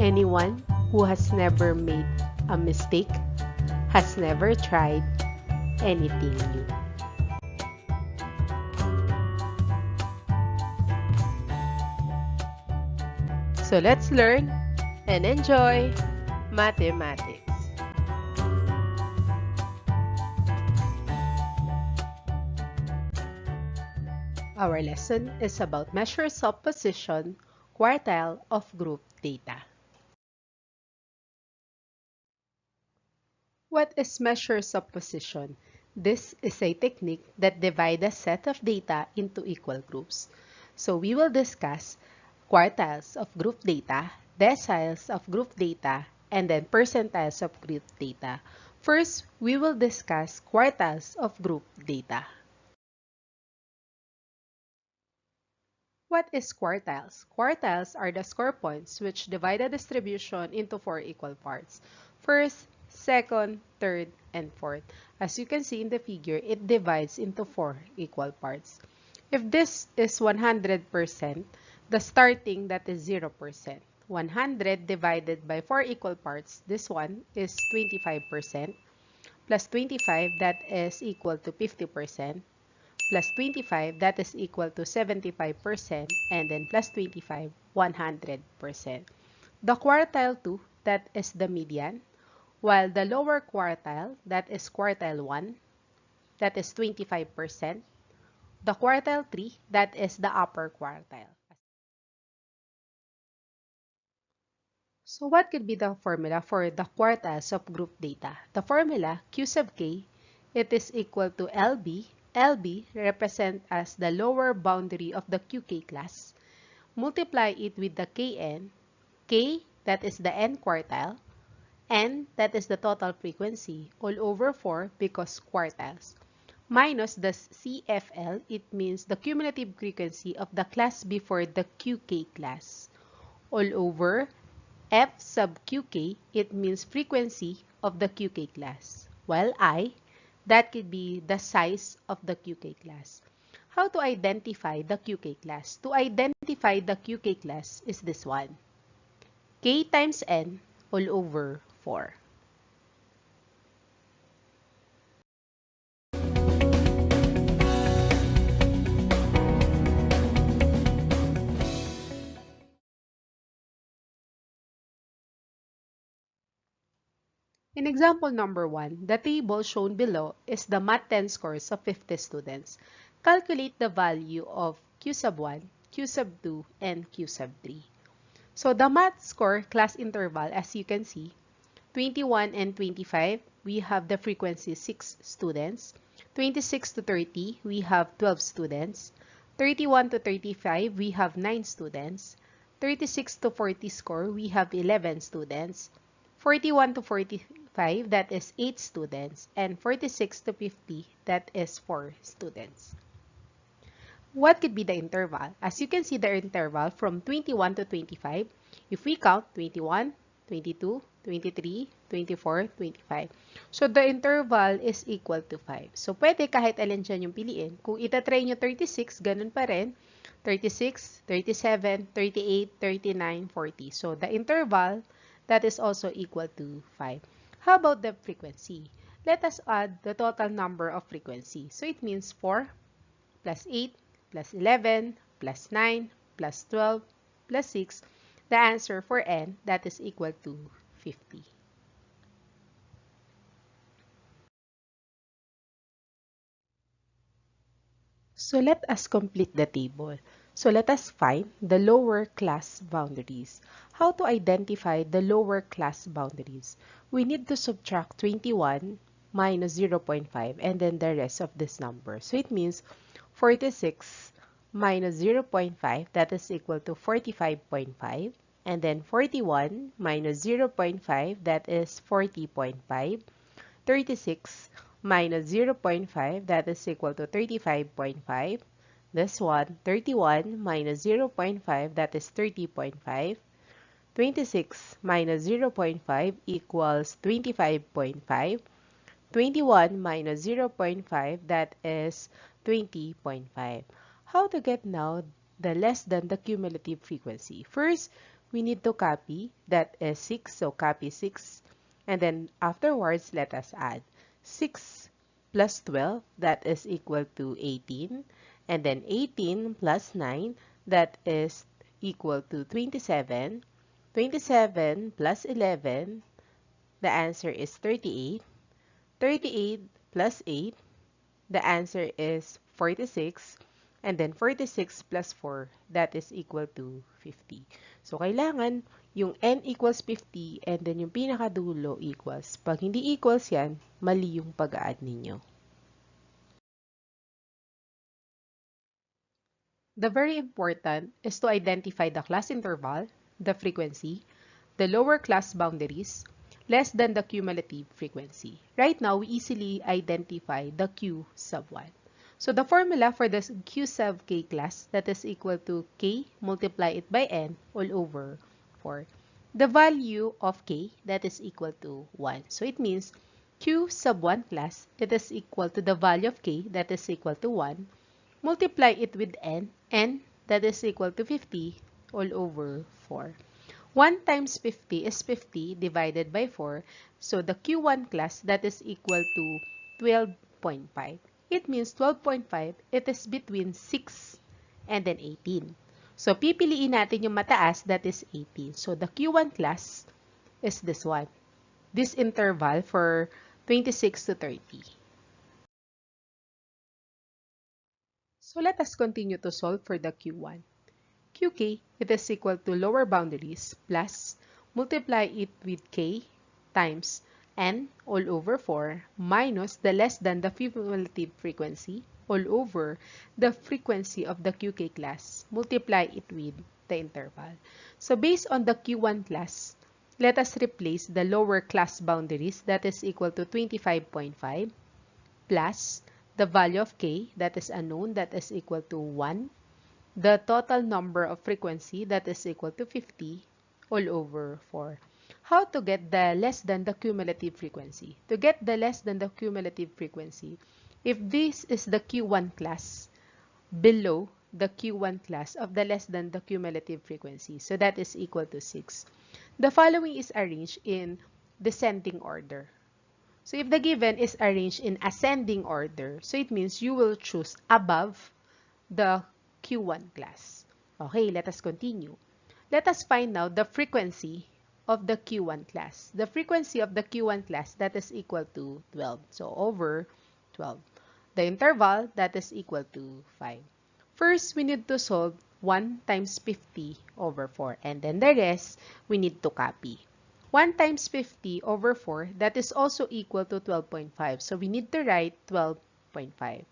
Anyone who has never made a mistake has never tried anything new. So let's learn and enjoy mathematics. Our lesson is about measures of position, quartile of group data. What is measures of position? This is a technique that divides a set of data into equal groups. So we will discuss quartiles of group data, deciles of group data, and then percentiles of group data. First, we will discuss quartiles of group data. What is quartiles? Quartiles are the score points which divide a distribution into 4 equal parts. First, second, third, and fourth. As you can see in the figure, it divides into 4 equal parts. If this is 100%, the starting that is 0%. 100 divided by 4 equal parts, this one is 25%, plus 25 that is equal to 50%, plus 25 that is equal to 75%, and then plus 25, 100%. The quartile 2, that is the median, while the lower quartile, that is quartile 1, that is 25%. The quartile 3, that is the upper quartile. So what could be the formula for the quartiles of group data? The formula, Q sub k, it is equal to LB. LB represent as the lower boundary of the QK class. Multiply it with the Kn. K, that is the n quartile. N, that is the total frequency, all over 4 because quartiles. Minus the CFL, it means the cumulative frequency of the class before the QK class. All over F sub QK, it means frequency of the QK class. While I, that could be the size of the QK class. How to identify the QK class? To identify the QK class is this one. K times N all over 4. In example number 1, the table shown below is the Math 10 scores of 50 students. Calculate the value of Q sub 1, Q sub 2, and Q sub 3. So the Math score class interval, as you can see, 21 and 25, we have the frequency 6 students. 26 to 30, we have 12 students. 31 to 35, we have 9 students. 36 to 40 score, we have 11 students. 41 to 45, that is 8 students. And 46 to 50, that is 4 students. What could be the interval? As you can see the interval from 21 to 25, if we count 21, 22, 23, 24, 25. So, the interval is equal to 5. So, pwede kahit alin dyan yung piliin. Kung itatry nyo 36, ganun pa rin. 36, 37, 38, 39, 40. So, the interval, that is also equal to 5. How about the frequency? Let us add the total number of frequency. So, it means 4 plus 8 plus 11 plus 9 plus 12 plus 6. The answer for n, that is equal to 50. So let us complete the table. So let us find the lower class boundaries. How to identify the lower class boundaries? We need to subtract 21 minus 0.5 and then the rest of this number. So it means 46 minus 0.5, that is equal to 45.5. And then 41 minus 0.5, that is 40.5. 36 minus 0.5, that is equal to 35.5. This one, 31 minus 0.5, that is 30.5. 26 minus 0.5 equals 25.5. 21 minus 0.5, that is 20.5. How to get now the less than the cumulative frequency? First, we need to copy. That is 6, so copy 6. And then afterwards, let us add 6 plus 12, that is equal to 18. And then 18 plus 9, that is equal to 27. 27 plus 11, the answer is 38. 38 plus 8, the answer is 46. And then 46 plus 4, that is equal to 50. So, kailangan yung n equals 50 and then yung pinakadulo equals. Pag hindi equals yan, mali yung pag-add ninyo. The very important is to identify the class interval, the frequency, the lower class boundaries, less than the cumulative frequency. Right now, we easily identify the Q sub 1. So the formula for the Q sub k class, that is equal to k multiply it by n all over 4. The value of k, that is equal to 1. So it means Q sub 1 class, it is equal to the value of k, that is equal to 1. Multiply it with n, that is equal to 50 all over 4. 1 times 50 is 50 divided by 4. So the Q1 class, that is equal to 12.5. It means 12.5, it is between 6 and then 18. So pipiliin natin yung mataas, that is 18. So the Q1 class is this one. This interval for 26 to 30. So let us continue to solve for the Q1. Qk, it is equal to lower boundaries plus multiply it with k times n all over 4 minus the less than the cumulative frequency all over the frequency of the Qk class. Multiply it with the interval. So based on the Q1 class, let us replace the lower class boundaries, that is equal to 25.5 plus the value of k, that is unknown, that is equal to 1. The total number of frequency, that is equal to 50 all over 4. How to get the less than the cumulative frequency? To get the less than the cumulative frequency, if this is the Q1 class, below the Q1 class of the less than the cumulative frequency, so that is equal to 6. The following is arranged in descending order. So if the given is arranged in ascending order, so it means you will choose above the Q1 class. Okay, let us continue. Let us find now the frequency of the Q1 class. The frequency of the Q1 class, that is equal to 12. So over 12. The interval, that is equal to 5. First, we need to solve 1 times 50 over 4. And then the rest, we need to copy. 1 times 50 over 4, that is also equal to 12.5. So we need to write 12.5.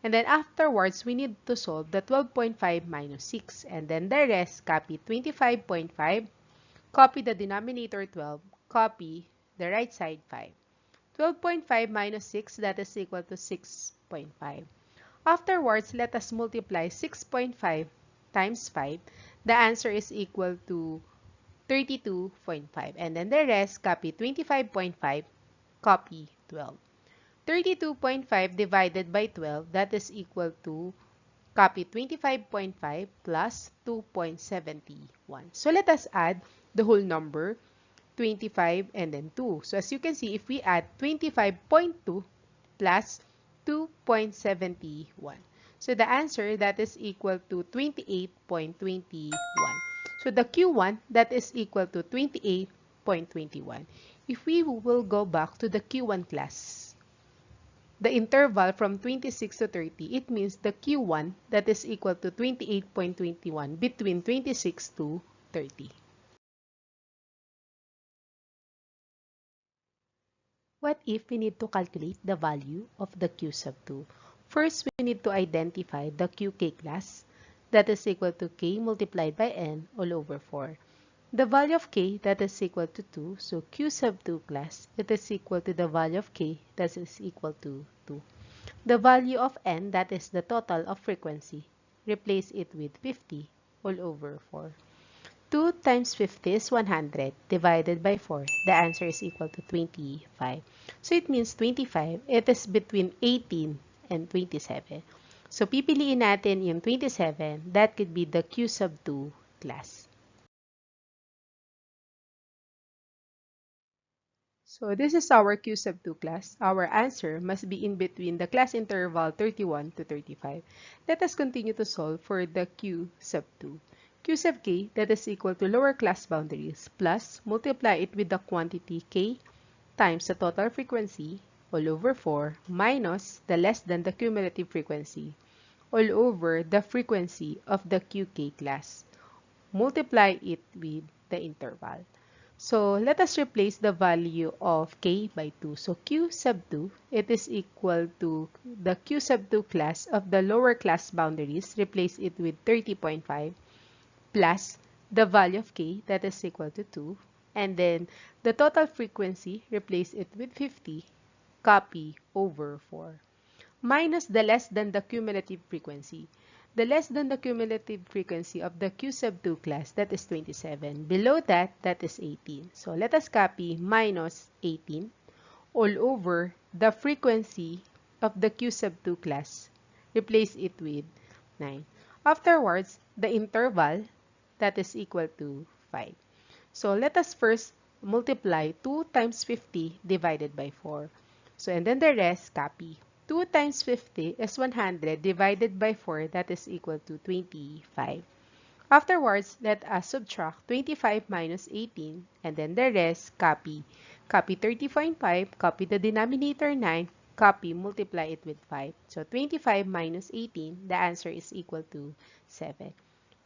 And then afterwards, we need to solve the 12.5 minus 6. And then the rest, copy 25.5, copy the denominator 12, copy the right side 5. 12.5 minus 6, that is equal to 6.5. Afterwards, let us multiply 6.5 times 5. The answer is equal to 32.5. And then the rest, copy 25.5, copy 12. 32.5 divided by 12, that is equal to, copy 25.5 plus 2.71. So let us add the whole number, 25 and then 2. So as you can see, if we add 25.2 plus 2.71. So the answer, that is equal to 28.21. So the Q1, that is equal to 28.21. If we will go back to the Q1 class, the interval from 26 to 30, it means the Q1, that is equal to 28.21 between 26 to 30. What if we need to calculate the value of the Q sub 2? First, we need to identify the Qk class, that is equal to k multiplied by n all over 4. The value of k, that is equal to 2, so Q sub 2 class, it is equal to the value of k, that is equal to 2. The value of n, that is the total of frequency, replace it with 50 all over 4. 2 times 50 is 100 divided by 4. The answer is equal to 25. So it means 25, it is between 18 and 27. So pipiliin natin yung 27, that could be the Q sub 2 class. So this is our Q sub 2 class. Our answer must be in between the class interval 31 to 35. Let us continue to solve for the Q sub 2. Q sub k, that is equal to lower class boundaries, plus multiply it with the quantity k times the total frequency all over 4 minus the less than the cumulative frequency all over the frequency of the QK class. Multiply it with the interval. So let us replace the value of k by 2. So q sub 2, it is equal to the q sub 2 class of the lower class boundaries. Replace it with 30.5 plus the value of k, that is equal to 2. And then the total frequency, replace it with 50, copy over 4. Minus the less than the cumulative frequency. The less than the cumulative frequency of the Q sub 2 class, that is 27. Below that, that is 18. So let us copy minus 18 all over the frequency of the Q sub 2 class. Replace it with 9. Afterwards, the interval, that is equal to 5. So let us first multiply 2 times 50 divided by 4. So and then the rest, copy. 2 times 50 is 100 divided by 4, that is equal to 25. Afterwards, let us subtract 25 minus 18 and then the rest, copy. Copy 30.5, copy the denominator 9, copy, multiply it with 5. So 25 minus 18, the answer is equal to 7.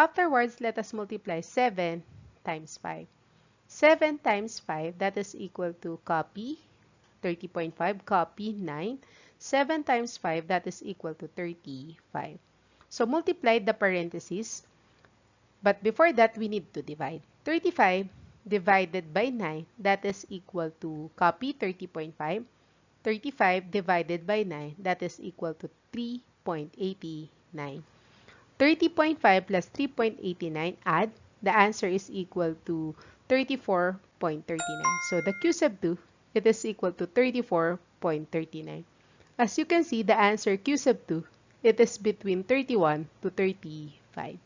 Afterwards, let us multiply 7 times 5. 7 times 5, that is equal to copy 30.5, copy 9. 7 times 5, that is equal to 35. So multiply the parentheses, but before that, we need to divide. 35 divided by 9, that is equal to copy 30.5. 35 divided by 9, that is equal to 3.89. 30.5 plus 3.89, add. The answer is equal to 34.39. So the Q sub 2, it is equal to 34.39. As you can see, the answer Q sub 2, it is between 31 to 35.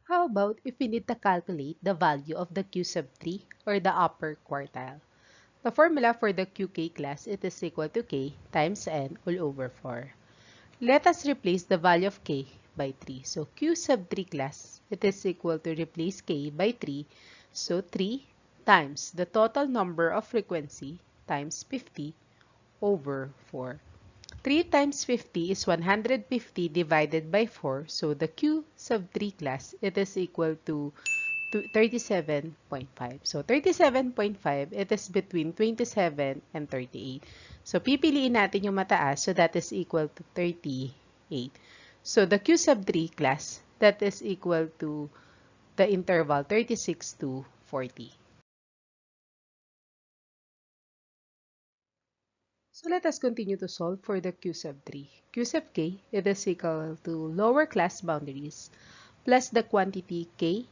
How about if we need to calculate the value of the Q sub 3 or the upper quartile? The formula for the QK class, it is equal to k times n all over 4. Let us replace the value of k by 3. So Q sub 3 class, it is equal to replace k by 3. So 3 times the total number of frequency times 50 over 4. 3 times 50 is 150 divided by 4. So the Q sub 3 class, it is equal to 37.5. So 37.5, it is between 27 and 38. So pipiliin natin yung mataas. So that is equal to 38. So the Q sub 3 class, that is equal to the interval 36 to 40. So let us continue to solve for the Q sub 3. Q sub k, it is equal to lower class boundaries plus the quantity k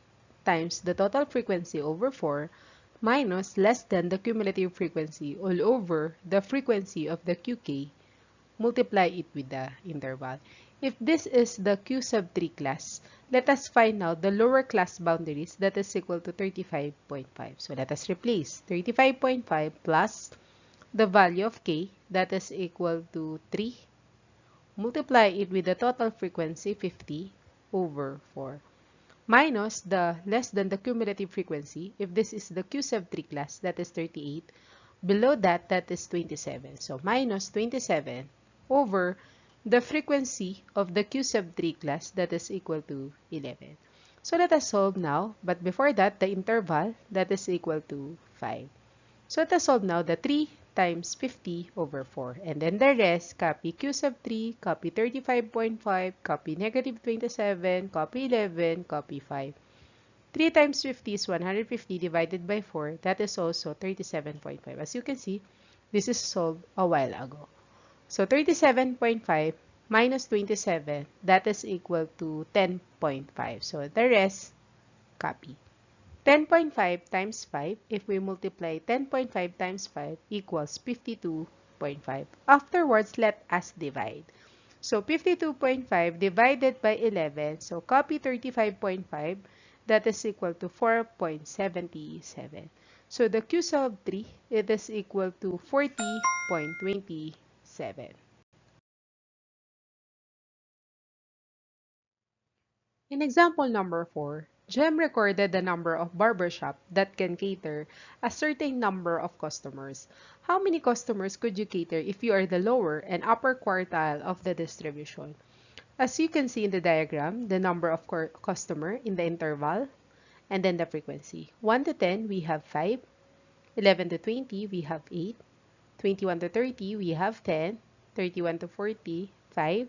times the total frequency over 4 minus less than the cumulative frequency all over the frequency of the QK, multiply it with the interval. If this is the Q sub 3 class, let us find out the lower class boundaries, that is equal to 35.5. So let us replace 35.5 plus the value of k, that is equal to 3, multiply it with the total frequency 50 over 4 minus the less than the cumulative frequency. If this is the Q sub 3 class, that is 38. Below that, that is 27. So minus 27 over the frequency of the Q sub 3 class, that is equal to 11. So let us solve now. But before that, the interval, that is equal to 5. So let us solve now the 3 times 50 over 4. And then the rest, copy Q sub 3, copy 35.5, copy negative 27, copy 11, copy 5. 3 times 50 is 150 divided by 4. That is also 37.5. As you can see, this is solved a while ago. So 37.5 minus 27, that is equal to 10.5. So the rest, copy. 10.5 times 5, if we multiply 10.5 times 5 equals 52.5. Afterwards, let us divide. So 52.5 divided by 11, so copy 35.5, that is equal to 4.77. So the q sub 3, it is equal to 40.27. In example number 4, Jem recorded the number of barbershop that can cater a certain number of customers. How many customers could you cater if you are the lower and upper quartile of the distribution? As you can see in the diagram, the number of customer in the interval and then the frequency. 1 to 10, we have 5. 11 to 20, we have 8. 21 to 30, we have 10. 31 to 40, 5.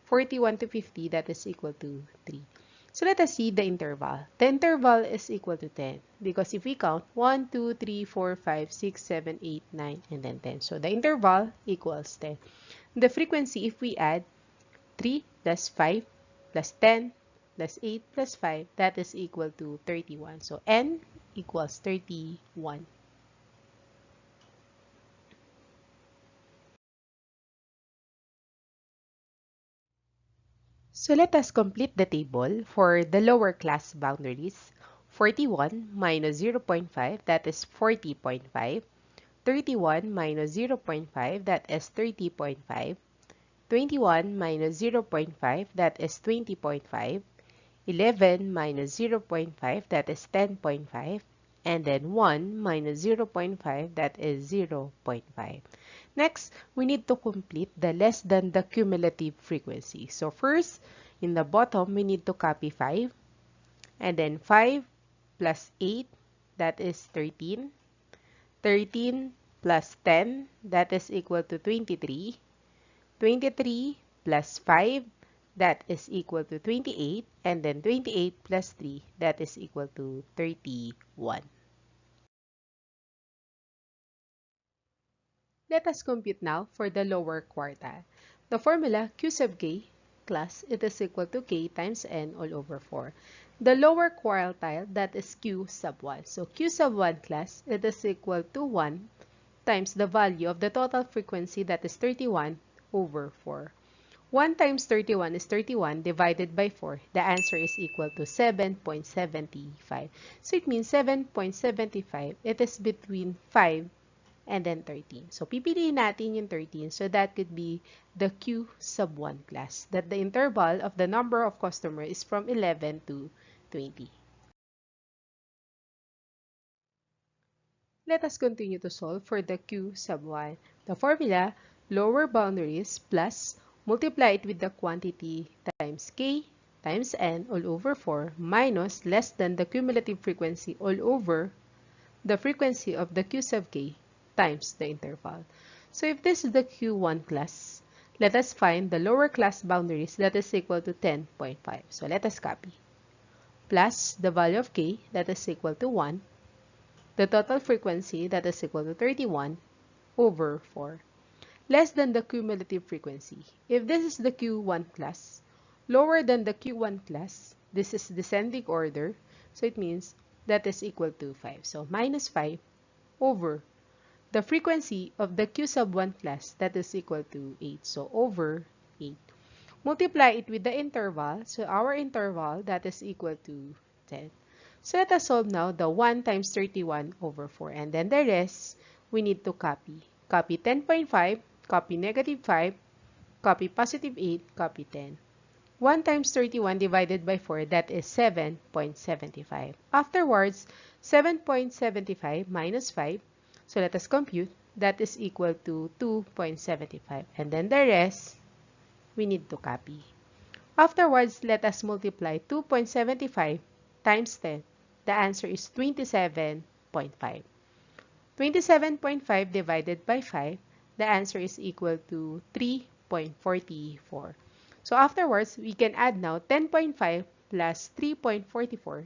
41 to 50, that is equal to 3. So let us see the interval. The interval is equal to 10 because if we count 1, 2, 3, 4, 5, 6, 7, 8, 9, and then 10. So the interval equals 10. The frequency, if we add 3 plus 5 plus 10 plus 8 plus 5, that is equal to 31. So n equals 31. So let us complete the table for the lower class boundaries. 41 minus 0.5, that is 40.5. 31 minus 0.5, that is 30.5. 21 minus 0.5, that is 20.5. 11 minus 0.5, that is 10.5. And then 1 minus 0.5, that is 0.5. Next, we need to complete the less than the cumulative frequency. So first, in the bottom, we need to copy 5. And then 5 plus 8, that is 13. 13 plus 10, that is equal to 23. 23 plus 5, that is equal to 28. And then 28 plus 3, that is equal to 31. Let us compute now for the lower quartile. The formula Q sub k class, it is equal to k times n all over 4. The lower quartile, that is Q sub 1. So Q sub 1 class, it is equal to 1 times the value of the total frequency, that is 31 over 4. 1 times 31 is 31 divided by 4. The answer is equal to 7.75. So it means 7.75, it is between 5 and then 13. So, pipiliin natin yung 13. So, that could be the Q sub 1 class. That the interval of the number of customers is from 11 to 20. Let us continue to solve for the Q sub 1. The formula, lower boundaries plus, multiply it with the quantity times K times N all over 4 minus less than the cumulative frequency all over the frequency of the Q sub K times the interval. So if this is the Q1 class, let us find the lower class boundaries, that is equal to 10.5. So let us copy. Plus the value of K, that is equal to 1. The total frequency, that is equal to 31 over 4. Less than the cumulative frequency. If this is the Q1 class, lower than the Q1 class, this is descending order. So it means that is equal to 5. So minus 5 over the frequency of the Q sub 1 class, that is equal to 8. So, over 8. Multiply it with the interval. So, our interval, that is equal to 10. So, let us solve now the 1 times 31 over 4. And then the rest, we need to copy. Copy 10.5, copy negative 5, copy positive 8, copy 10. 1 times 31 divided by 4, that is 7.75. Afterwards, 7.75 minus 5. So let us compute. That is equal to 2.75. And then the rest, we need to copy. Afterwards, let us multiply 2.75 times 10. The answer is 27.5. 27.5 divided by 5, the answer is equal to 3.44. So afterwards, we can add now 10.5 plus 3.44.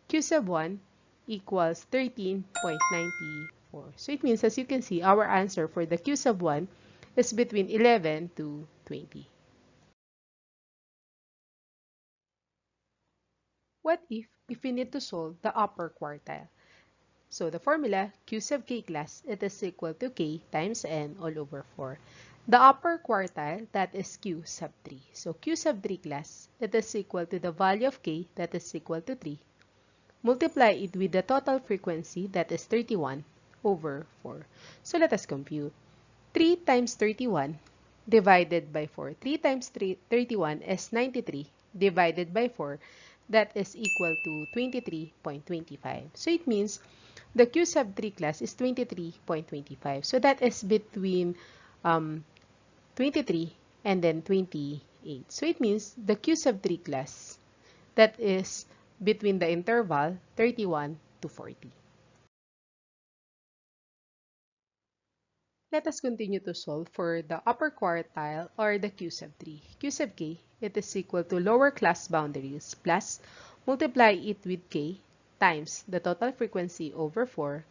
Q sub 1 equals 13.94. So it means, as you can see, our answer for the Q sub 1 is between 11 to 20. What if we need to solve the upper quartile? So the formula, Q sub k class, it is equal to k times n all over 4. The upper quartile, that is Q sub 3. So Q sub 3 class, it is equal to the value of k, that is equal to 3, multiply it with the total frequency, that is 31, over 4. So let us compute. 3 times 31 divided by 4. 3 times 31 is 93 divided by 4. That is equal to 23.25. So it means the Q sub 3 class is 23.25. So that is between 23 and then 28. So it means the Q sub 3 class, that is between the interval 31 to 40. Let us continue to solve for the upper quartile or the Q sub 3. Q sub k, it is equal to lower class boundaries plus multiply it with k times the total frequency over 4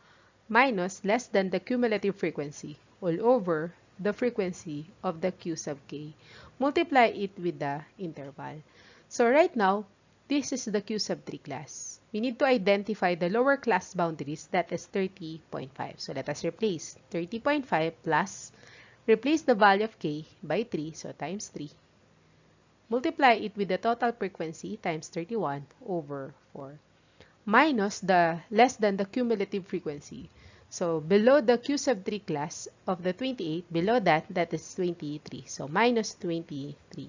minus less than the cumulative frequency all over the frequency of the Q sub k. Multiply it with the interval. So right now, this is the Q sub 3 class. We need to identify the lower class boundaries, that is 30.5. So let us replace 30.5 plus, replace the value of k by 3, so times 3. Multiply it with the total frequency times 31 over 4. Minus the less than the cumulative frequency. So below the Q sub 3 class of the 28, below that, that is 23. So minus 23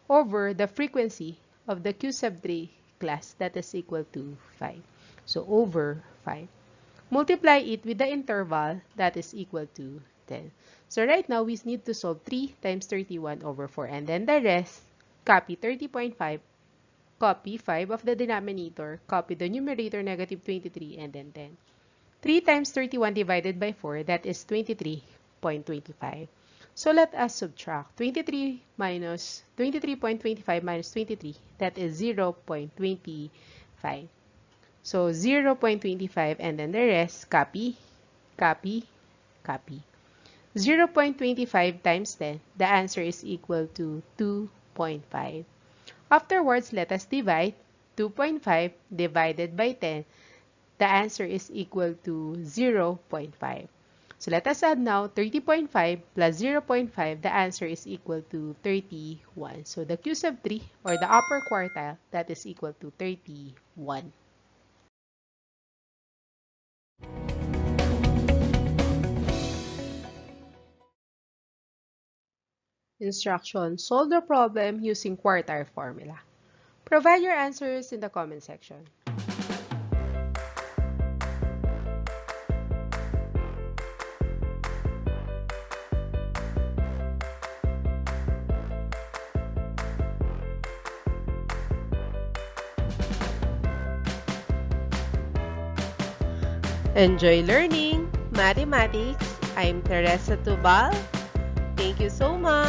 over the frequency of the Q sub 3 class, that is equal to 5. So over 5. Multiply it with the interval, that is equal to 10. So right now, we need to solve 3 times 31 over 4. And then the rest, copy 30.5, copy 5 of the denominator, copy the numerator, negative 23, and then 10. 3 times 31 divided by 4, that is 23.25. So let us subtract 23.25 minus 23, that is 0.25. So 0.25 and then the rest, copy, copy, copy. 0.25 times 10, the answer is equal to 2.5. Afterwards, let us divide 2.5 divided by 10. The answer is equal to 0.5. So let us add now 30.5 plus 0.5. The answer is equal to 31. So the Q sub 3 or the upper quartile, that is equal to 31. Instruction: solve the problem using quartile formula. Provide your answers in the comment section. Enjoy learning mathematics. I'm Teresa Tubal. Thank you so much.